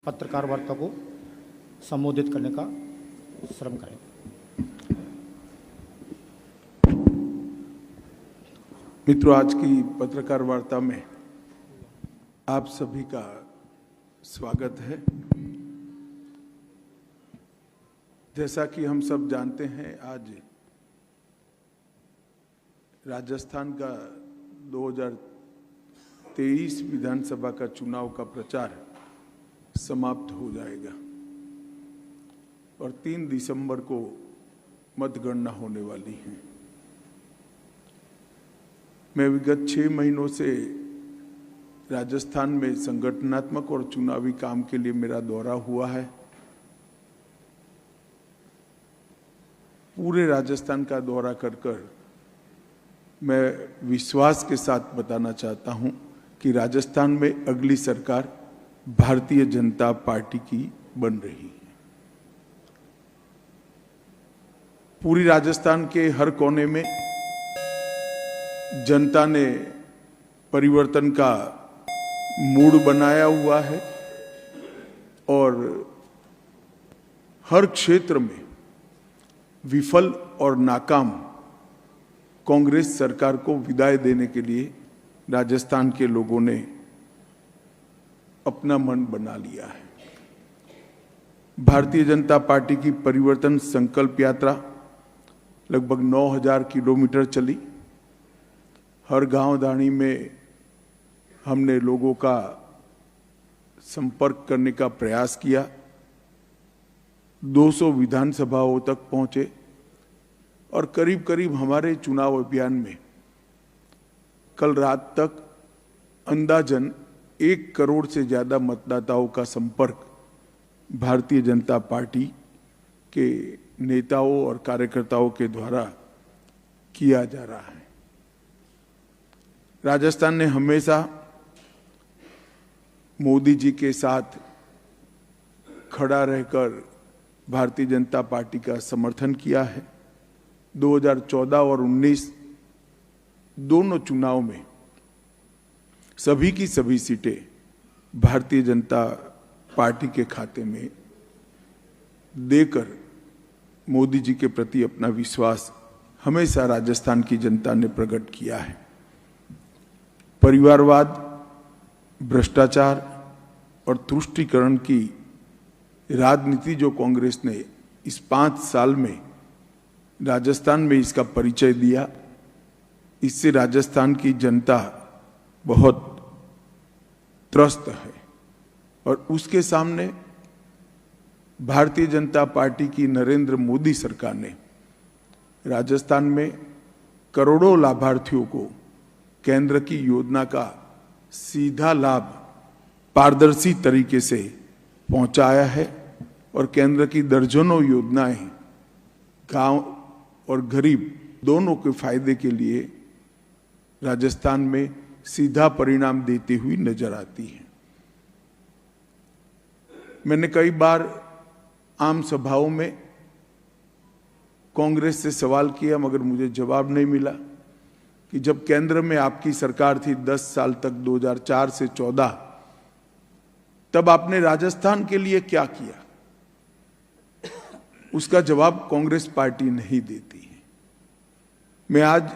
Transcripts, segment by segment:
पत्रकार वार्ता को संबोधित करने का श्रम करें। मित्रों, आज की पत्रकार वार्ता में आप सभी का स्वागत है। जैसा कि हम सब जानते हैं, आज राजस्थान का 2023 विधानसभा का चुनाव का प्रचार समाप्त हो जाएगा और 3 दिसंबर को मतगणना होने वाली है। मैं विगत 6 महीनों से राजस्थान में संगठनात्मक और चुनावी काम के लिए मेरा दौरा हुआ है। पूरे राजस्थान का दौरा कर मैं विश्वास के साथ बताना चाहता हूं कि राजस्थान में अगली सरकार भारतीय जनता पार्टी की बन रही है। पूरी राजस्थान के हर कोने में जनता ने परिवर्तन का मूड बनाया हुआ है और हर क्षेत्र में विफल और नाकाम कांग्रेस सरकार को विदाई देने के लिए राजस्थान के लोगों ने अपना मन बना लिया है। भारतीय जनता पार्टी की परिवर्तन संकल्प यात्रा लगभग 9000 किलोमीटर चली। हर गांव दानी में हमने लोगों का संपर्क करने का प्रयास किया। 200 विधानसभाओं तक पहुंचे और करीब करीब हमारे चुनाव अभियान में कल रात तक अंदाजन 1 करोड़ से ज्यादा मतदाताओं का संपर्क भारतीय जनता पार्टी के नेताओं और कार्यकर्ताओं के द्वारा किया जा रहा है। राजस्थान ने हमेशा मोदी जी के साथ खड़ा रहकर भारतीय जनता पार्टी का समर्थन किया है। 2014 और 19 दोनों चुनाव में सभी की सभी सीटें भारतीय जनता पार्टी के खाते में देकर मोदी जी के प्रति अपना विश्वास हमेशा राजस्थान की जनता ने प्रकट किया है। परिवारवाद, भ्रष्टाचार और तुष्टीकरण की राजनीति जो कांग्रेस ने इस 5 साल में राजस्थान में इसका परिचय दिया, इससे राजस्थान की जनता बहुत त्रस्त है और उसके सामने भारतीय जनता पार्टी की नरेंद्र मोदी सरकार ने राजस्थान में करोड़ों लाभार्थियों को केंद्र की योजना का सीधा लाभ पारदर्शी तरीके से पहुंचाया है और केंद्र की दर्जनों योजनाएं गांव और गरीब दोनों के फायदे के लिए राजस्थान में सीधा परिणाम देती हुई नजर आती है। मैंने कई बार आम सभाओं में कांग्रेस से सवाल किया मगर मुझे जवाब नहीं मिला कि जब केंद्र में आपकी सरकार थी 10 साल तक 2004 से 14, तब आपने राजस्थान के लिए क्या किया। उसका जवाब कांग्रेस पार्टी नहीं देती है। मैं आज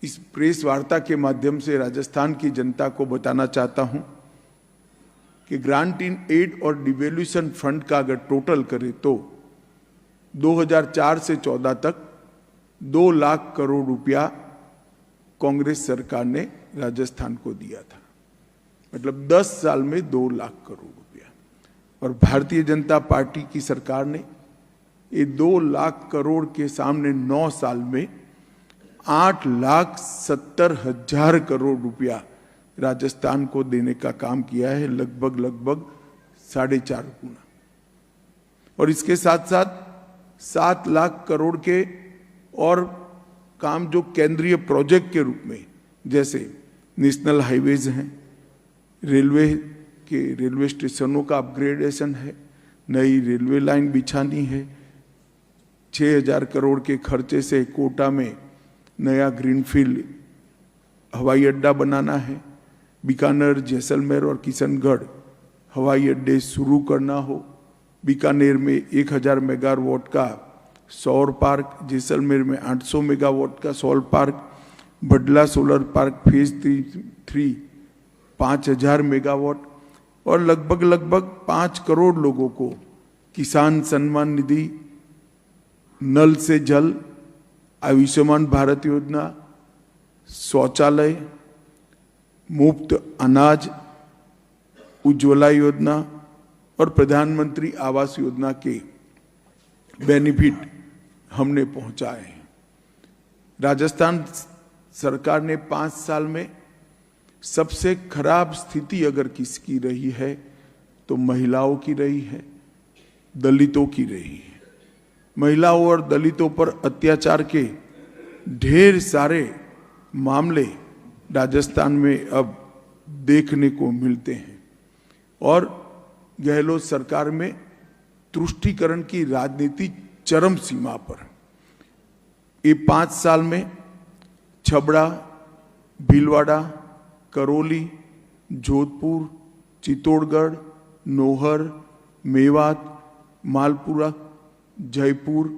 इस प्रेस वार्ता के माध्यम से राजस्थान की जनता को बताना चाहता हूं कि ग्रांट इन एड और डिवैल्यूएशन फंड का अगर टोटल करें तो 2004 से 14 तक 2 लाख करोड़ रुपया कांग्रेस सरकार ने राजस्थान को दिया था। मतलब 10 साल में 2 लाख करोड़ रुपया। और भारतीय जनता पार्टी की सरकार ने ये 2 लाख करोड़ के सामने 9 साल में 8,70,000 करोड़ रुपया राजस्थान को देने का काम किया है, लगभग 4.5 गुना। और इसके साथ साथ 7 लाख करोड़ के और काम जो केंद्रीय प्रोजेक्ट के रूप में, जैसे नेशनल हाईवेज हैं, रेलवे स्टेशनों का अपग्रेडेशन है, नई रेलवे लाइन बिछानी है, 6,000 करोड़ के खर्चे से कोटा में नया ग्रीनफील्ड हवाई अड्डा बनाना है, बीकानेर, जैसलमेर और किशनगढ़ हवाई अड्डे शुरू करना हो, बीकानेर में 1000 मेगावाट का सौर पार्क, जैसलमेर में 800 मेगावाट का सौर park, Bhadla solar park phase 3 5000 megawatt और लगभग 5 करोड़ लोगों को किसान सम्मान निधि, नल से जल, आयुष्मान भारत योजना, शौचालय, मुफ्त अनाज, उज्ज्वला योजना और प्रधानमंत्री आवास योजना के बेनिफिट हमने पहुंचाए हैं। राजस्थान सरकार ने 5 साल में सबसे खराब स्थिति अगर किसकी रही है तो महिलाओं की रही है, दलितों की रही है। महिलाओं और दलितों पर अत्याचार के ढेर सारे मामले राजस्थान में अब देखने को मिलते हैं और गहलोत सरकार में तुष्टीकरण की राजनीति चरम सीमा पर। ये 5 साल में छबड़ा, भीलवाड़ा, करौली, जोधपुर, चित्तौड़गढ़, नौहर, मेवात, मालपुरा, जयपुर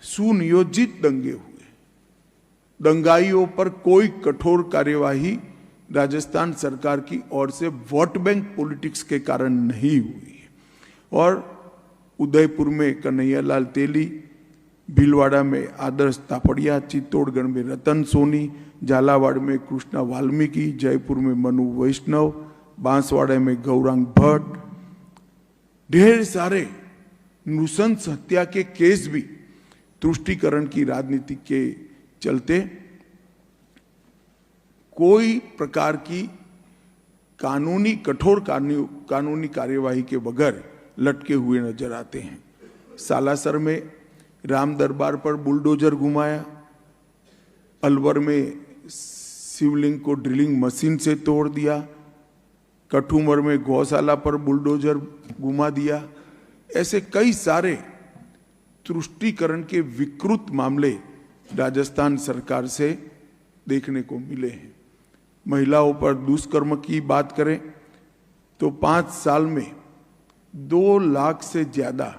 सुनियोजित दंगे हुए। दंगाइयों पर कोई कठोर कार्यवाही राजस्थान सरकार की ओर से वोट बैंक पॉलिटिक्स के कारण नहीं हुई और उदयपुर में कन्हैयालाल तेली, भीलवाड़ा में आदर्श तापड़िया, चित्तौड़गढ़ में रतन सोनी, झालावाड़ में कृष्णा वाल्मीकि, जयपुर में मनु वैष्णव, बांसवाड़ा में गौरांग भट्ट, ढेर सारे नृशंस हत्या के केस भी तुष्टीकरण की राजनीति के चलते कोई प्रकार की कठोर कानूनी कार्यवाही के बगैर लटके हुए नजर आते हैं। सालासर में राम दरबार पर बुलडोजर घुमाया, अलवर में शिवलिंग को ड्रिलिंग मशीन से तोड़ दिया, कठुमर में गौशाला पर बुलडोजर घुमा दिया। ऐसे कई सारे तुष्टीकरण के विकृत मामले राजस्थान सरकार से देखने को मिले हैं। महिलाओं पर दुष्कर्म की बात करें तो 5 साल में 2 लाख से ज्यादा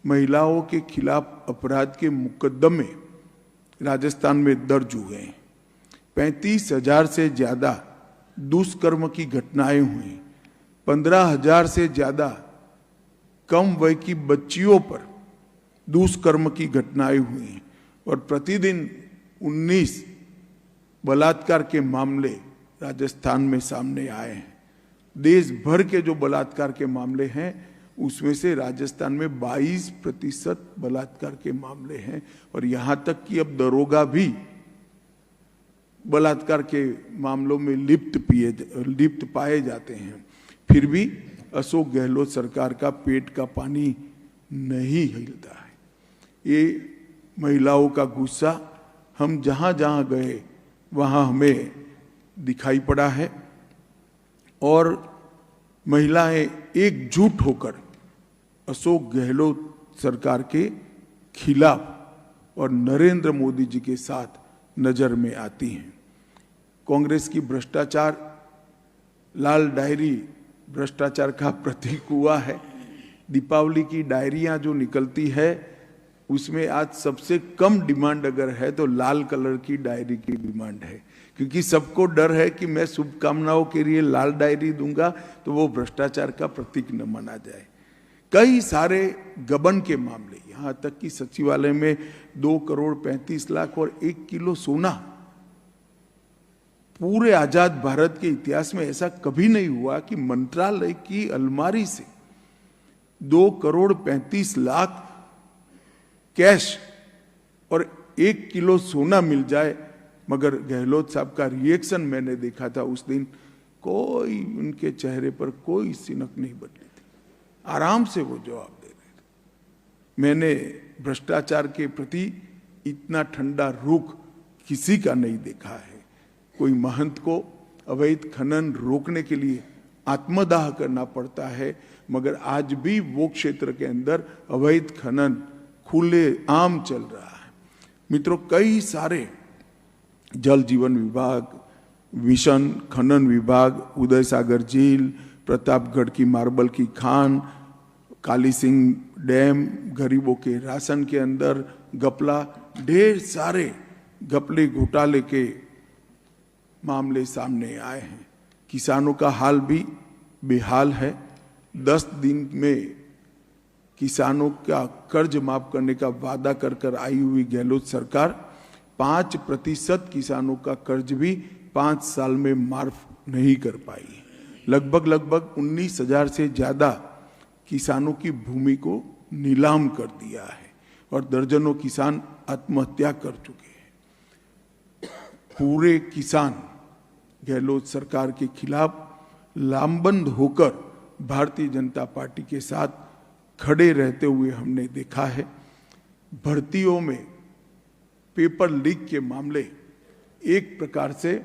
महिलाओं के खिलाफ अपराध के मुकदमे राजस्थान में दर्ज हुए हैं। 35,000 से ज्यादा दुष्कर्म की घटनाएं हुई, 15,000 से ज्यादा कम वय की बच्चियों पर दुष्कर्म की घटनाएं हुई और प्रतिदिन 19 बलात्कार के मामले राजस्थान में सामने आए हैं। देश भर के जो बलात्कार के मामले हैं उसमें से राजस्थान में 22% बलात्कार के मामले हैं और यहां तक कि अब दरोगा भी बलात्कार के मामलों में लिप्त पाए जाते हैं। फिर भी अशोक गहलोत सरकार का पेट का पानी नहीं हिलता है। ये महिलाओं का गुस्सा हम जहां जहां गए वहां हमें दिखाई पड़ा है और महिलाएं एकजुट होकर अशोक गहलोत सरकार के खिलाफ और नरेंद्र मोदी जी के साथ नजर में आती हैं। कांग्रेस की भ्रष्टाचार लाल डायरी भ्रष्टाचार का प्रतीक हुआ है। दीपावली की डायरियां जो निकलती है उसमें आज सबसे कम डिमांड अगर है तो लाल कलर की डायरी की डिमांड है, क्योंकि सबको डर है कि मैं शुभकामनाओं के लिए लाल डायरी दूंगा तो वो भ्रष्टाचार का प्रतीक न माना जाए। कई सारे गबन के मामले, यहां तक कि सचिवालय में 2 करोड़ 35 लाख और 1 किलो सोना। पूरे आजाद भारत के इतिहास में ऐसा कभी नहीं हुआ कि मंत्रालय की अलमारी से 2 करोड़ 35 लाख कैश और 1 किलो सोना मिल जाए। मगर गहलोत साहब का रिएक्शन मैंने देखा था उस दिन, कोई उनके चेहरे पर कोई सिनक नहीं बदली थी, आराम से वो जवाब दे रहे थे। मैंने भ्रष्टाचार के प्रति इतना ठंडा रुख किसी का नहीं देखा है। कोई महंत को अवैध खनन रोकने के लिए आत्मदाह करना पड़ता है, मगर आज भी वो क्षेत्र के अंदर अवैध खनन खुले आम चल रहा है। मित्रों, कई सारे जल जीवन विभाग, मिशन खनन विभाग, उदय सागर झील, प्रतापगढ़ की मार्बल की खान, काली सिंह डैम, गरीबों के राशन के अंदर घपला, ढेर सारे घपले घोटाले के मामले सामने आए हैं। किसानों का हाल भी बेहाल है। 10 दिन में किसानों का कर्ज माफ करने का वादा कर कर आई हुई गहलोत सरकार 5% किसानों का कर्ज भी 5 साल में माफ नहीं कर पाई। लगभग 19,000 से ज्यादा किसानों की भूमि को नीलाम कर दिया है और दर्जनों किसान आत्महत्या कर चुके हैं। पूरे किसान गहलोत सरकार के खिलाफ लामबंद होकर भारतीय जनता पार्टी के साथ खड़े रहते हुए हमने देखा है। भर्तियों में पेपर लीक के मामले एक प्रकार से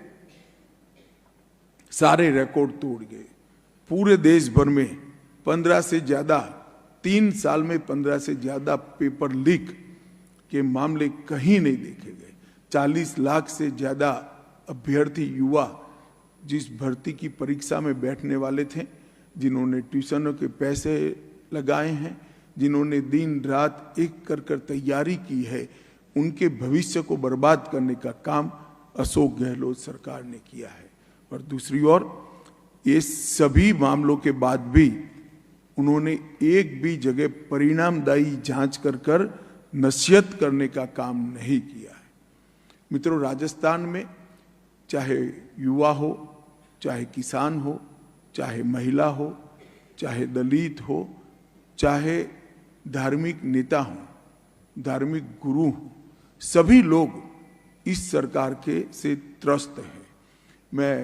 सारे रिकॉर्ड तोड़ गए। पूरे देश भर में 15 से ज्यादा 3 साल में 15 से ज्यादा पेपर लीक के मामले कहीं नहीं देखे गए। 40 लाख से ज्यादा अभ्यर्थी युवा जिस भर्ती की परीक्षा में बैठने वाले थे, जिन्होंने ट्यूशनों के पैसे लगाए हैं, जिन्होंने दिन रात एक कर तैयारी की है, उनके भविष्य को बर्बाद करने का काम अशोक गहलोत सरकार ने किया है। और दूसरी ओर ये सभी मामलों के बाद भी उन्होंने एक भी जगह परिणामदायी जांच कर नसीहत करने का काम नहीं किया है। मित्रों, राजस्थान में चाहे युवा हो, चाहे किसान हो, चाहे महिला हो, चाहे दलित हो, चाहे धार्मिक नेता हो, धार्मिक गुरु हो, सभी लोग इस सरकार के से त्रस्त हैं। मैं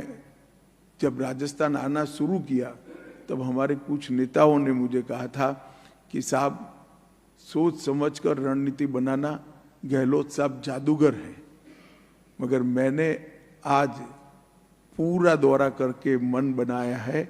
जब राजस्थान आना शुरू किया तब हमारे कुछ नेताओं ने मुझे कहा था कि साहब सोच समझकर रणनीति बनाना, गहलोत साहब जादूगर हैं। मगर मैंने आज पूरा दौरा करके मन बनाया है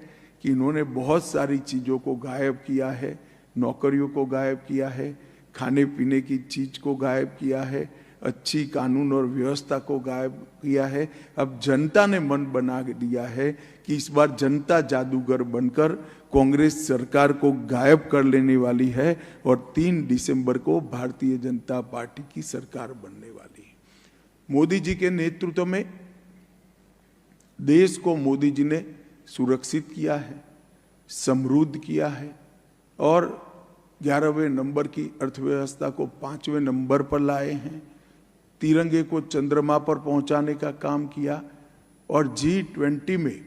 कि इन्होंने बहुत सारी चीज़ों को गायब किया है, नौकरियों को गायब किया है, खाने पीने की चीज को गायब किया है, अच्छी कानून और व्यवस्था को गायब किया है। अब जनता ने मन बना दिया है कि इस बार जनता जादूगर बनकर कांग्रेस सरकार को गायब कर लेने वाली है और 3 दिसंबर को भारतीय जनता पार्टी की सरकार बनने वाली है। मोदी जी के नेतृत्व में देश को मोदी जी ने सुरक्षित किया है, समृद्ध किया है और 11वें नंबर की अर्थव्यवस्था को 5वें नंबर पर लाए हैं। तिरंगे को चंद्रमा पर पहुंचाने का काम किया और G20 में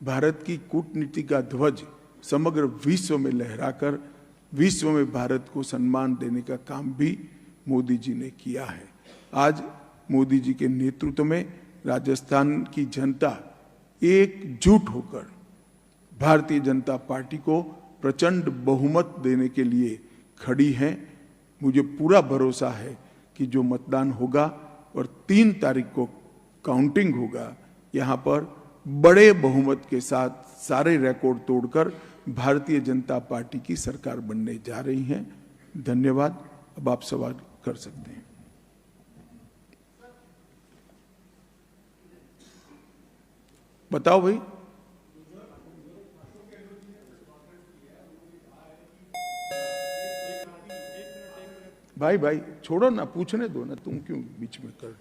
भारत की कूटनीति का ध्वज समग्र विश्व में लहराकर विश्व में भारत को सम्मान देने का काम भी मोदी जी ने किया है। आज मोदी जी के नेतृत्व में राजस्थान की जनता एकजुट होकर भारतीय जनता पार्टी को प्रचंड बहुमत देने के लिए खड़ी है। मुझे पूरा भरोसा है कि जो मतदान होगा और 3 तारीख को काउंटिंग होगा, यहाँ पर बड़े बहुमत के साथ सारे रिकॉर्ड तोड़कर भारतीय जनता पार्टी की सरकार बनने जा रही है। धन्यवाद। अब आप सवाल कर सकते हैं। बताओ भाई। भाई छोड़ो ना, पूछने दो ना, तुम क्यों बीच में कर।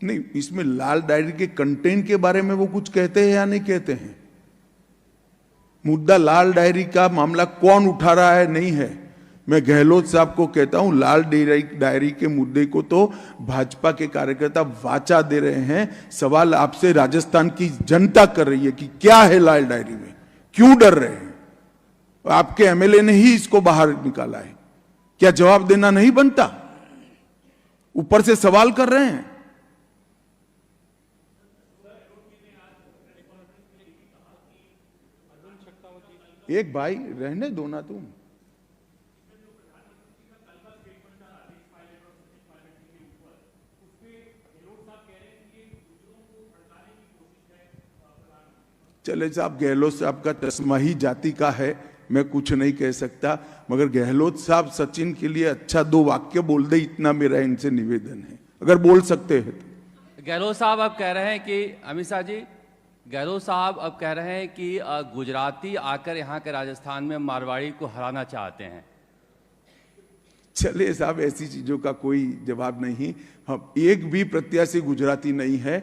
नहीं, इसमें लाल डायरी के कंटेंट के बारे में वो कुछ कहते हैं या नहीं कहते हैं? मुद्दा लाल डायरी का मामला कौन उठा रहा है नहीं है। मैं गहलोत साहब को कहता हूं, लाल डायरी के मुद्दे को तो भाजपा के कार्यकर्ता वाचा दे रहे हैं। सवाल आपसे राजस्थान की जनता कर रही है कि क्या है लाल डायरी में, क्यों डर रहे हैं? आपके एमएलए ने ही इसको बाहर निकाला है, क्या जवाब देना नहीं बनता? ऊपर से सवाल कर रहे हैं। एक भाई रहने दो ना तुम। चले साहब, गहलोत साहब का चश्मा ही जाति का है, मैं कुछ नहीं कह सकता, मगर गहलोत साहब सचिन के लिए अच्छा 2 वाक्य बोल दे, इतना मेरा इनसे निवेदन है, अगर बोल सकते हैं तो। गहलोत साहब अब कह रहे हैं कि अमित शाह जी, गहलोत साहब अब कह रहे हैं कि गुजराती आकर यहाँ के राजस्थान में मारवाड़ी को हराना चाहते हैं। चलिए साहब, ऐसी चीजों का कोई जवाब नहीं। हम एक भी प्रत्याशी गुजराती नहीं है,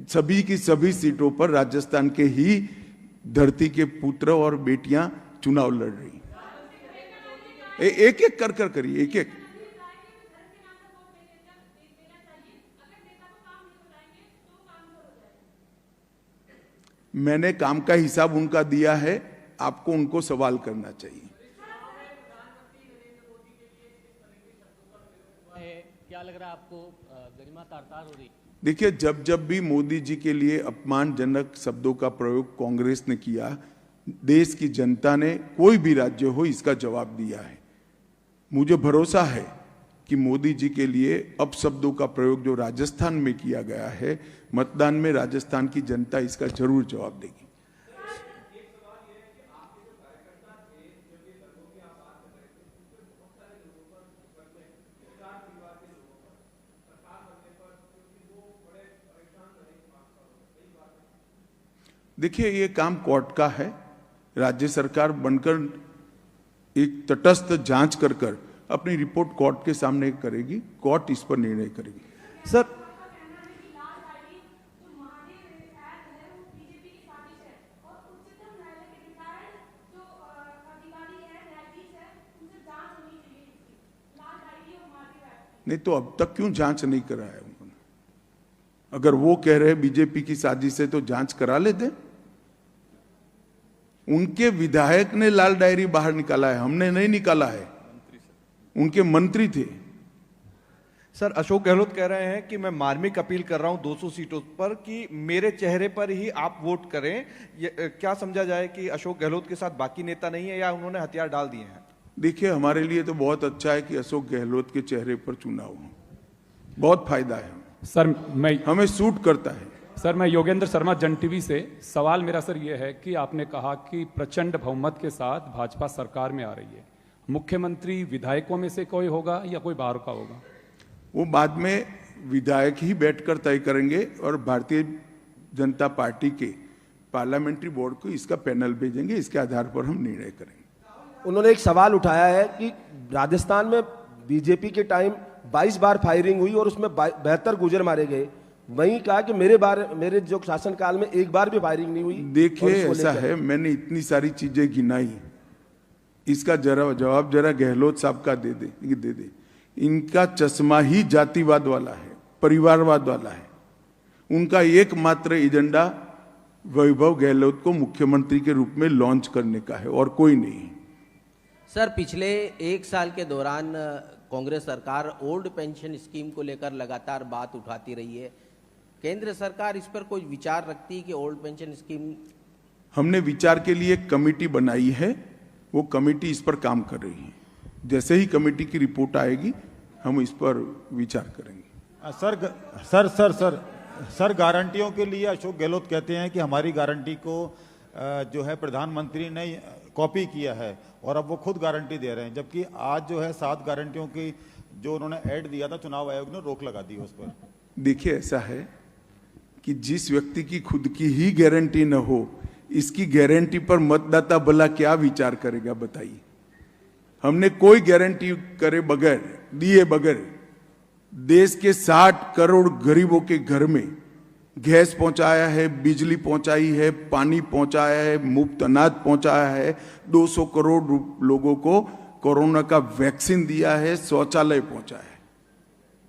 सभी की सभी सीटों पर राजस्थान के ही धरती के पुत्र और बेटियां चुनाव लड़ रही। एक एक कर कर करिए, एक एक। मैंने काम का हिसाब उनका दिया है, आपको उनको सवाल करना चाहिए। क्या लग रहा है आपको, गरिमा तार-तार हो रही? देखिए, जब जब भी मोदी जी के लिए अपमानजनक शब्दों का प्रयोग कांग्रेस ने किया, देश की जनता ने, कोई भी राज्य हो, इसका जवाब दिया है। मुझे भरोसा है कि मोदी जी के लिए अपशब्दों का प्रयोग जो राजस्थान में किया गया है, मतदान में राजस्थान की जनता इसका जरूर जवाब देगी। देखिए, ये काम कोर्ट का है। राज्य सरकार बनकर एक तटस्थ जांच कर कर अपनी रिपोर्ट कोर्ट के सामने करेगी, कोर्ट इस पर निर्णय करेगी। सर, नहीं तो अब तक क्यों जांच नहीं कराया उन्होंने? अगर वो कह रहे बीजेपी की साजिश है तो जांच करा लेते। उनके विधायक ने लाल डायरी बाहर निकाला है, हमने नहीं निकाला है, उनके मंत्री थे। सर, अशोक गहलोत कह रहे हैं कि मैं मार्मिक अपील कर रहा हूं 200 सीटों पर कि मेरे चेहरे पर ही आप वोट करें। क्या समझा जाए कि अशोक गहलोत के साथ बाकी नेता नहीं है या उन्होंने हथियार डाल दिए हैं? देखिए, हमारे लिए तो बहुत अच्छा है कि अशोक गहलोत के चेहरे पर चुनाव हो, बहुत फायदा है सर। हमें सूट करता है। सर, मैं योगेंद्र शर्मा, जन टीवी से। सवाल मेरा सर ये है कि आपने कहा कि प्रचंड बहुमत के साथ भाजपा सरकार में आ रही है, मुख्यमंत्री विधायकों में से कोई होगा या कोई बाहर का होगा? वो बाद में विधायक ही बैठकर तय करेंगे और भारतीय जनता पार्टी के पार्लियामेंट्री बोर्ड को इसका पैनल भेजेंगे, इसके आधार पर हम निर्णय करेंगे। उन्होंने एक सवाल उठाया है कि राजस्थान में बीजेपी के टाइम 22 बार फायरिंग हुई और उसमें 72 गुर्जर मारे गए। वहीं कहा कि मेरे जो शासनकाल में एक बार भी फायरिंग नहीं हुई। देखिए, ऐसा है, मैंने इतनी सारी चीजें गिनाई, इसका जवाब जरा गहलोत साहब का दे दे। इनका चश्मा ही जातिवाद वाला है, परिवारवाद वाला है। उनका एकमात्र एजेंडा वैभव गहलोत को मुख्यमंत्री के रूप में लॉन्च करने का है और कोई नहीं। सर, पिछले 1 साल के दौरान कांग्रेस सरकार ओल्ड पेंशन स्कीम को लेकर लगातार बात उठाती रही है। केंद्र सरकार इस पर कोई विचार रखती है कि ओल्ड पेंशन स्कीम? हमने विचार के लिए एक कमेटी बनाई है, वो कमेटी इस पर काम कर रही है। जैसे ही कमेटी की रिपोर्ट आएगी हम इस पर विचार करेंगे। सर, गारंटियों के लिए अशोक गहलोत कहते हैं कि हमारी गारंटी को जो है प्रधानमंत्री ने कॉपी किया है और अब वो खुद गारंटी दे रहे हैं, जबकि आज जो है 7 गारंटियों की जो उन्होंने ऐड दिया था, चुनाव आयोग ने रोक लगा दी उस पर। देखिए, ऐसा है कि जिस व्यक्ति की खुद की ही गारंटी न हो, इसकी गारंटी पर मतदाता भला क्या विचार करेगा, बताइए। हमने कोई गारंटी करे बगैर, दिए बगैर देश के 60 करोड़ गरीबों के घर में गैस पहुंचाया है, बिजली पहुंचाई है, पानी पहुंचाया है, मुफ्त अनाज पहुंचाया है, 200 करोड़ लोगों को कोरोना का वैक्सीन दिया है, शौचालय पहुंचाया है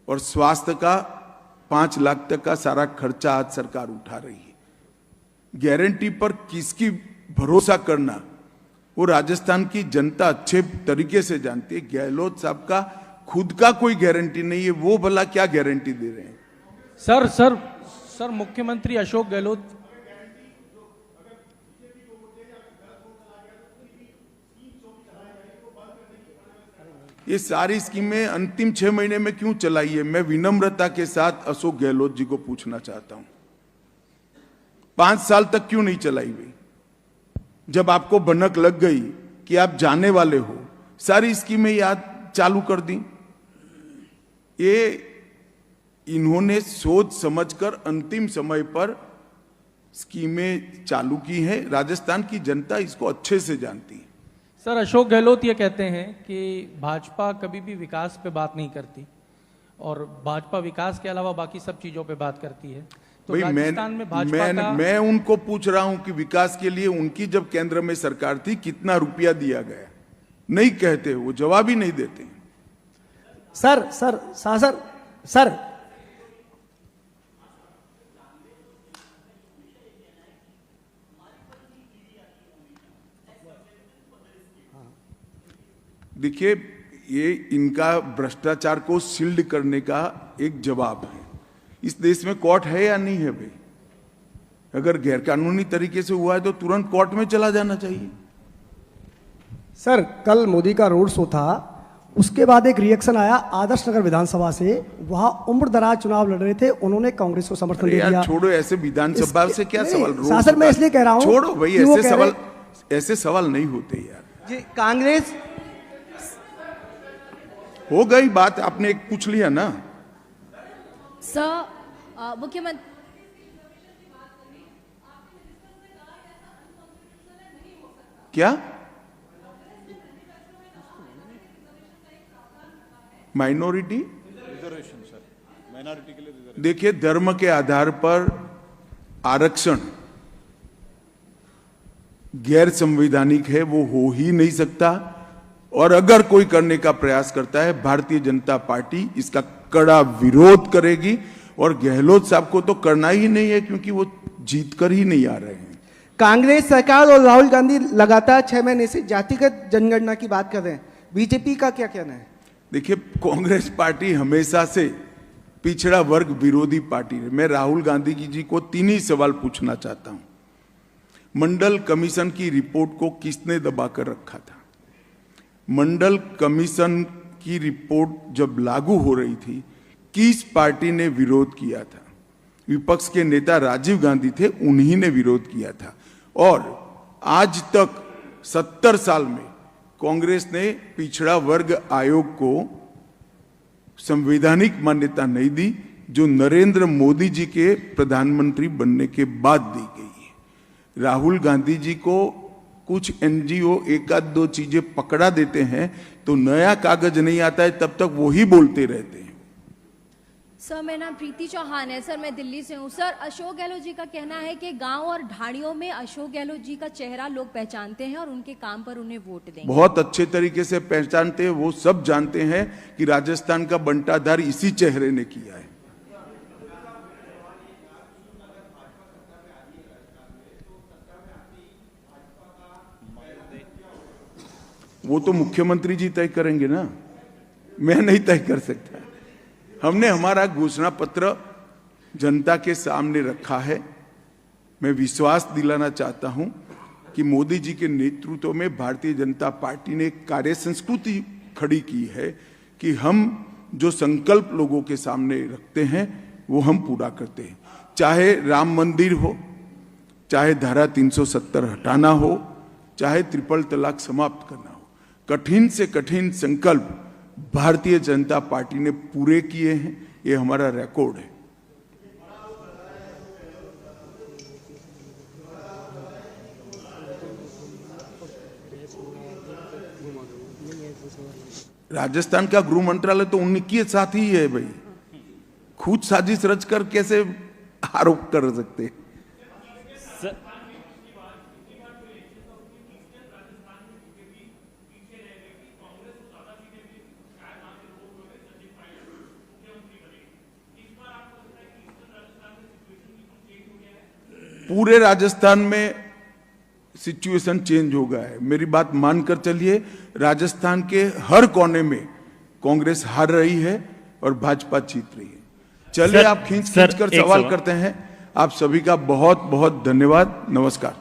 और स्वास्थ्य का 5 लाख तक का सारा खर्चा आज सरकार उठा रही है। गारंटी पर किसकी भरोसा करना, वो राजस्थान की जनता अच्छे तरीके से जानती है। गहलोत साहब का खुद का कोई गारंटी नहीं है, वो भला क्या गारंटी दे रहे हैं? सर, मुख्यमंत्री अशोक गहलोत ये सारी स्कीमें अंतिम 6 महीने में क्यों चलाई है, मैं विनम्रता के साथ अशोक गहलोत जी को पूछना चाहता हूं। 5 साल तक क्यों नहीं चलाई हुई? जब आपको भनक लग गई कि आप जाने वाले हो, सारी स्कीमें याद चालू कर दी। ये इन्होंने सोच समझकर अंतिम समय पर स्कीमें चालू की हैं। राजस्थान की जनता इसको अच्छे से जानती है। सर अशोक गहलोत ये कहते हैं कि भाजपा कभी भी विकास पे बात नहीं करती और भाजपा विकास के अलावा बाकी सब चीजों पे बात करती है। तो भाई राजस्थान में भाजपा का मैं उनको पूछ रहा हूं कि विकास के लिए उनकी जब केंद्र में सरकार थी कितना रुपया दिया गया? नहीं कहते, वो जवाब ही नहीं देते। सर देखिए, ये इनका भ्रष्टाचार को शील्ड करने का एक जवाब है। इस देश में कोर्ट है या नहीं है भाई? अगर गैरकानूनी तरीके से हुआ है तो तुरंत कोर्ट में चला जाना चाहिए। सर कल मोदी का रोड शो था, उसके बाद एक रिएक्शन आया आदर्श नगर विधानसभा से। वहां उम्र दराज चुनाव लड़ रहे थे, उन्होंने कांग्रेस को समर्थन दे दिया। छोड़ो, ऐसे विधानसभा से क्या सवाल? शासन में इसलिए कह रहा हूं, छोड़ो भाई, ऐसे सवाल नहीं होते यार जी। कांग्रेस हो गई बात, आपने एक पूछ लिया ना। सर मुख्यमंत्री क्या माइनॉरिटी रिजर्वेशन सर, माइनॉरिटी के लिए रिजर्वेशन। देखिए, धर्म के आधार पर आरक्षण गैर संवैधानिक है, वो हो ही नहीं सकता। और अगर कोई करने का प्रयास करता है, भारतीय जनता पार्टी इसका कड़ा विरोध करेगी। और गहलोत साहब को तो करना ही नहीं है, क्योंकि वो जीत कर ही नहीं आ रहे हैं। कांग्रेस सरकार और राहुल गांधी लगातार 6 महीने से जातिगत जनगणना की बात कर रहे हैं, बीजेपी का क्या कहना है? देखिए, कांग्रेस पार्टी हमेशा से पिछड़ा वर्ग विरोधी पार्टी है। मैं राहुल गांधी जी को 3 ही सवाल पूछना चाहता हूं। मंडल कमीशन की रिपोर्ट को किसने दबाकर रखा था? मंडल कमीशन की रिपोर्ट जब लागू हो रही थी, किस पार्टी ने विरोध किया था? विपक्ष के नेता राजीव गांधी थे, उन्हीं ने विरोध किया था। और आज तक 70 साल में कांग्रेस ने पिछड़ा वर्ग आयोग को संवैधानिक मान्यता नहीं दी, जो नरेंद्र मोदी जी के प्रधानमंत्री बनने के बाद दी गई है। राहुल गांधी जी को कुछ एनजीओ एक आध 2 चीजें पकड़ा देते हैं तो नया कागज नहीं आता है, तब तक वो ही बोलते रहते हैं। सर मेरा नाम प्रीति चौहान है सर, मैं दिल्ली से हूँ। सर अशोक गहलोत जी का कहना है कि गांव और ढाणियों में अशोक गहलोत जी का चेहरा लोग पहचानते हैं और उनके काम पर उन्हें वोट देंगे। बहुत अच्छे तरीके से पहचानते हैं। वो सब जानते हैं कि राजस्थान का बंटाधार इसी चेहरे ने किया है। वो तो मुख्यमंत्री जी तय करेंगे ना, मैं नहीं तय कर सकता। हमने हमारा घोषणा पत्र जनता के सामने रखा है। मैं विश्वास दिलाना चाहता हूं कि मोदी जी के नेतृत्व में भारतीय जनता पार्टी ने एक कार्य संस्कृति खड़ी की है कि हम जो संकल्प लोगों के सामने रखते हैं वो हम पूरा करते हैं। चाहे राम मंदिर हो, चाहे धारा 370 हटाना हो, चाहे ट्रिपल तलाक समाप्त करना हो, कठिन से कठिन संकल्प भारतीय जनता पार्टी ने पूरे किए हैं। ये हमारा रिकॉर्ड है। राजस्थान का गृह मंत्रालय तो उनके साथ ही है भाई। खुद साजिश रचकर कैसे आरोप कर सकते? पूरे राजस्थान में सिचुएशन चेंज हो गया है। मेरी बात मानकर चलिए, राजस्थान के हर कोने में कांग्रेस हार रही है और भाजपा जीत रही है। चलिए, आप खींच कर सवाल करते हैं। आप सभी का बहुत बहुत धन्यवाद। नमस्कार।